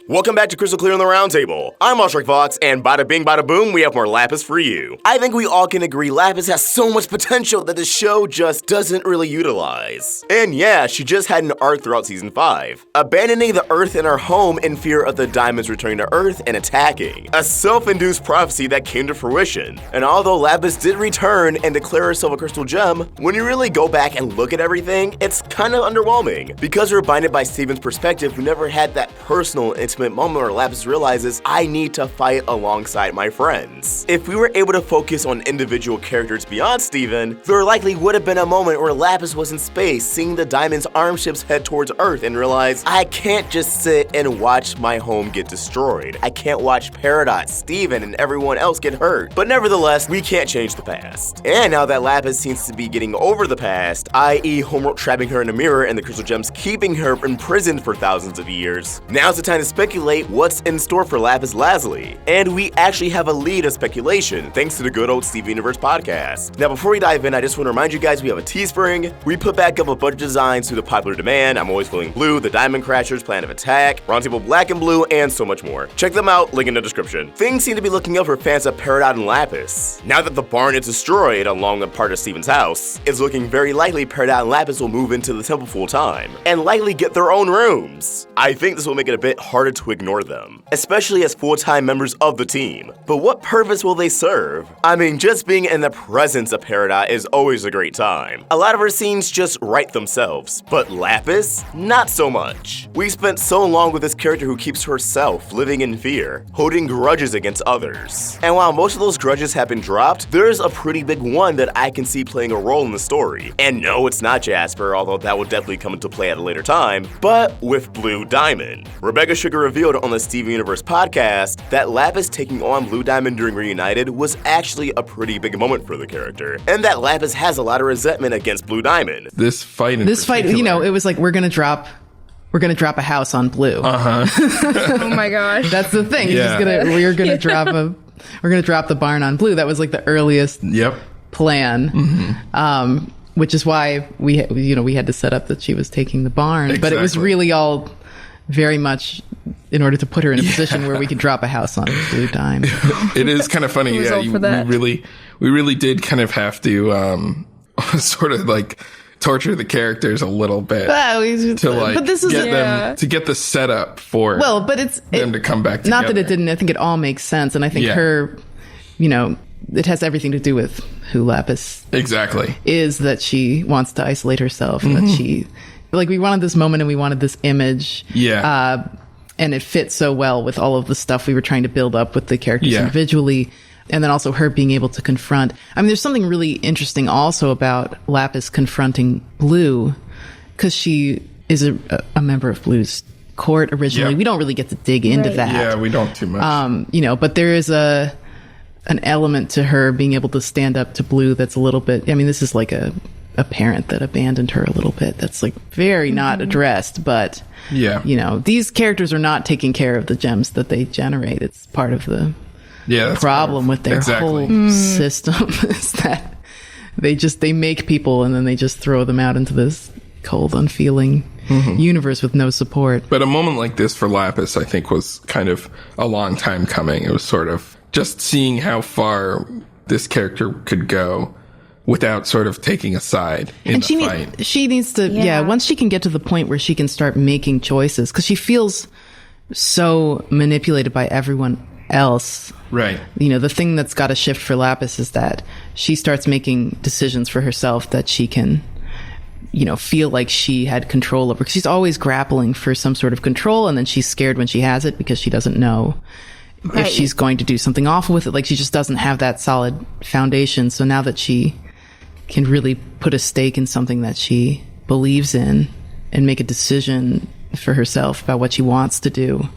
Welcome back to Crystal Clear on the Roundtable. I'm Oshrik Fox, and bada bing bada boom, we have more Lapis for you. I think we all can agree Lapis has so much potential that the show just doesn't really utilize. And yeah, she just had an arc throughout season 5, abandoning the Earth and her home in fear of the diamonds returning to Earth and attacking. A self-induced prophecy that came to fruition. And although Lapis did return and declare herself a crystal gem, when you really go back and look at everything, it's kind of underwhelming. Because we're blinded by Steven's perspective, who never had that personal, intimate moment where Lapis realizes, I need to fight alongside my friends. If we were able to focus on individual characters beyond Steven, there likely would have been a moment where Lapis was in space, seeing the Diamond's arm ships head towards Earth and realize, I can't just sit and watch my home get destroyed. I can't watch Peridot, Steven, and everyone else get hurt. But nevertheless, we can't change the past. And now that Lapis seems to be getting over the past, i.e. Homeworld trapping her in a mirror and the crystal gems keeping her imprisoned for thousands of years, now's the time to speculate what's in store for Lapis Lazuli. And we actually have a lead of speculation, thanks to the good old Steven Universe podcast. Now before we dive in, I just want to remind you guys we have a Teespring. We put back up a bunch of designs due to popular demand. I'm Always Feeling Blue, The Diamond Crashers, Plan of Attack, Roundtable Black and Blue, and so much more. Check them out, link in the description. Things seem to be looking up for fans of Peridot and Lapis. Now that the barn is destroyed along the part of Steven's house, it's looking very likely Peridot and Lapis will move into the temple full time, and likely get their own rooms. I think this will make it a bit harder to ignore them, especially as full-time members of the team. But what purpose will they serve? I mean, just being in the presence of Peridot is always a great time. A lot of her scenes just write themselves, but Lapis? Not so much. We spent so long with this character who keeps herself living in fear, holding grudges against others. And while most of those grudges have been dropped, there's a pretty big one that I can see playing a role in the story. And no, it's not Jasper, although that will definitely come into play at a later time, but with Blue Diamond. Rebecca Sugar revealed on the Steven Universe podcast that Lapis taking on Blue Diamond during Reunited was actually a pretty big moment for the character, and that Lapis has a lot of resentment against Blue Diamond. This fight, you know, it was like, we're gonna drop a house on Blue. Oh my gosh, that's the thing. Yeah. We're gonna drop the barn on Blue. That was like the earliest plan. Mm-hmm. Which is why we had to set up that she was taking the barn, but it was really all very much in order to put her in a position where we could drop a house on Blue Diamond. It is kind of funny. We really did kind of have to sort of like torture the characters a little bit to get the setup for them to come back together. Not that it didn't. I think it all makes sense, and I think her, it has everything to do with who Lapis is, that she wants to isolate herself, and that she, we wanted this moment and we wanted this image. And it fits so well with all of the stuff we were trying to build up with the characters individually. And then also her being able to confront. I mean, there's something really interesting also about Lapis confronting Blue, because she is a member of Blue's court originally. We don't really get to dig into that. Yeah, we don't too much. But there is an element to her being able to stand up to Blue that's a little bit, I mean, this is like a parent that abandoned her a little bit. That's like very not addressed, but these characters are not taking care of the gems that they generate. It's part of the problem with their whole system is that they make people and then they just throw them out into this cold, unfeeling universe with no support. But a moment like this for Lapis, I think, was kind of a long time coming. It was sort of just seeing how far this character could go without sort of taking a side in the fight. She needs to, once she can get to the point where she can start making choices, because she feels so manipulated by everyone else. Right. The thing that's got to shift for Lapis is that she starts making decisions for herself that she can, feel like she had control over. Because she's always grappling for some sort of control, and then she's scared when she has it because she doesn't know if she's going to do something awful with it. Like, she just doesn't have that solid foundation. So now that she can really put a stake in something that she believes in and make a decision for herself about what she wants to do,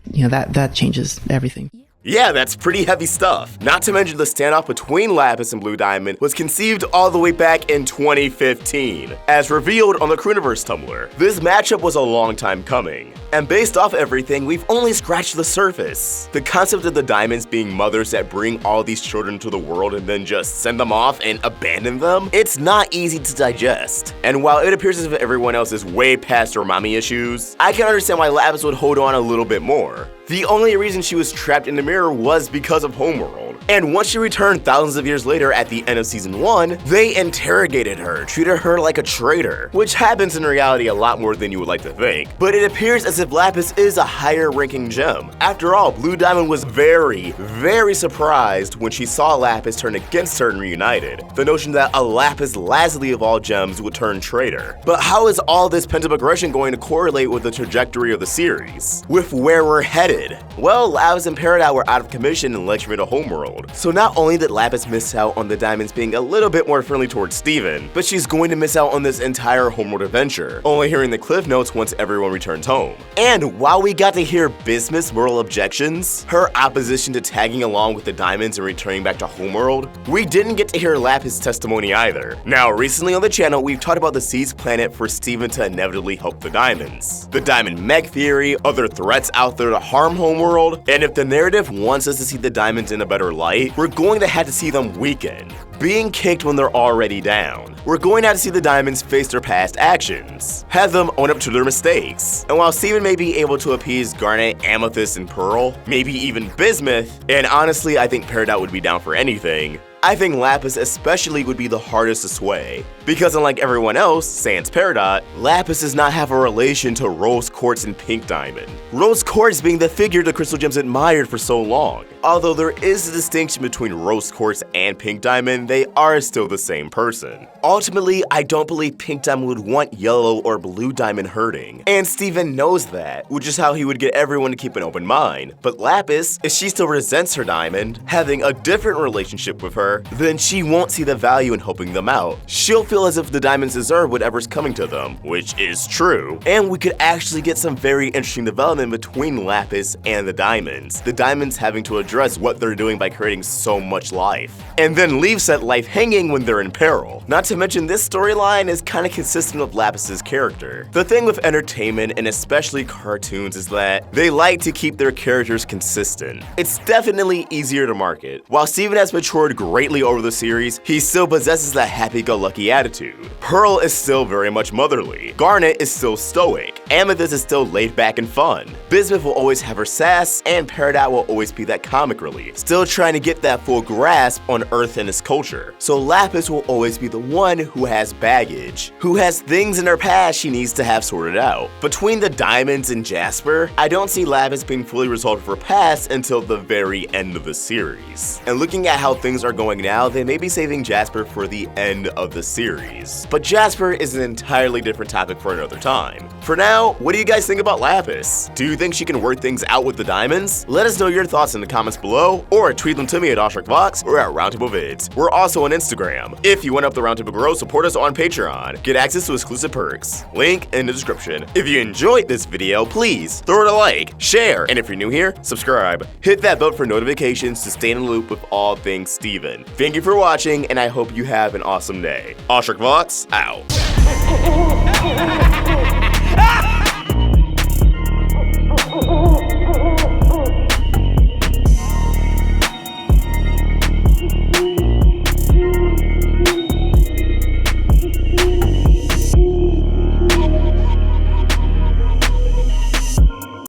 that changes everything. Yeah, that's pretty heavy stuff. Not to mention the standoff between Lapis and Blue Diamond was conceived all the way back in 2015, as revealed on the Crooniverse Tumblr. This matchup was a long time coming, and based off everything, we've only scratched the surface. The concept of the Diamonds being mothers that bring all these children to the world and then just send them off and abandon them, it's not easy to digest. And while it appears as if everyone else is way past her mommy issues, I can understand why Lapis would hold on a little bit more. The only reason she was trapped in the mirror was because of Homeworld. And once she returned thousands of years later at the end of season 1, they interrogated her, treated her like a traitor, which happens in reality a lot more than you would like to think. But it appears as if Lapis is a higher ranking gem. After all, Blue Diamond was very, very surprised when she saw Lapis turn against her and reunited. The notion that a Lapis Lazuli of all gems would turn traitor. But how is all this pent-up aggression going to correlate with the trajectory of the series? With where we're headed? Well, Lapis and Peridot were out of commission and lecturing to Homeworld. So not only did Lapis miss out on the Diamonds being a little bit more friendly towards Steven, but she's going to miss out on this entire Homeworld adventure, only hearing the cliff notes once everyone returns home. And while we got to hear Bismuth's moral objections, her opposition to tagging along with the Diamonds and returning back to Homeworld, we didn't get to hear Lapis' testimony either. Now, recently on the channel, we've talked about the Seeds planet for Steven to inevitably help the Diamonds, the Diamond Mech theory, other threats out there to harm Homeworld, and if the narrative wants us to see the Diamonds in a better light, we're going to have to see them weaken, being kicked when they're already down. We're going to have to see the Diamonds face their past actions, have them own up to their mistakes. And while Steven may be able to appease Garnet, Amethyst, and Pearl, maybe even Bismuth, and honestly I think Peridot would be down for anything, I think Lapis especially would be the hardest to sway. Because unlike everyone else, sans Peridot, Lapis does not have a relation to Rose Quartz and Pink Diamond. Rose Quartz being the figure the Crystal Gems admired for so long. Although there is a distinction between Rose Quartz and Pink Diamond, they are still the same person. Ultimately, I don't believe Pink Diamond would want Yellow or Blue Diamond hurting. And Steven knows that, which is how he would get everyone to keep an open mind. But Lapis, if she still resents her Diamond, having a different relationship with her, then she won't see the value in helping them out. She'll feel as if the Diamonds deserve whatever's coming to them, which is true. And we could actually get some very interesting development between Lapis and the Diamonds. The Diamonds having to address what they're doing by creating so much life, and then leave said life hanging when they're in peril. Not to mention this storyline is kinda consistent with Lapis's character. The thing with entertainment, and especially cartoons, is that they like to keep their characters consistent. It's definitely easier to market. While Steven has matured greatly over the series, he still possesses that happy-go-lucky attitude. Pearl is still very much motherly. Garnet is still stoic. Amethyst is still laid back and fun. Bismuth will always have her sass, and Peridot will always be that comic relief, still trying to get that full grasp on Earth and its culture. So Lapis will always be the one who has baggage, who has things in her past she needs to have sorted out. Between the Diamonds and Jasper, I don't see Lapis being fully resolved of her past until the very end of the series. And looking at how things are going now, they may be saving Jasper for the end of the series. But Jasper is an entirely different topic for another time. For now, what do you guys think about Lapis? Do you think she can work things out with the Diamonds? Let us know your thoughts in the comments below, or tweet them to me at OshrickVox or at Roundtable Vids. We're also on Instagram. If you want up the Roundtable Grow, support us on Patreon. Get access to exclusive perks. Link in the description. If you enjoyed this video, please throw it a like, share, and if you're new here, subscribe. Hit that bell for notifications to stay in the loop with all things Steven. Thank you for watching, and I hope you have an awesome day. OshrickVox, out.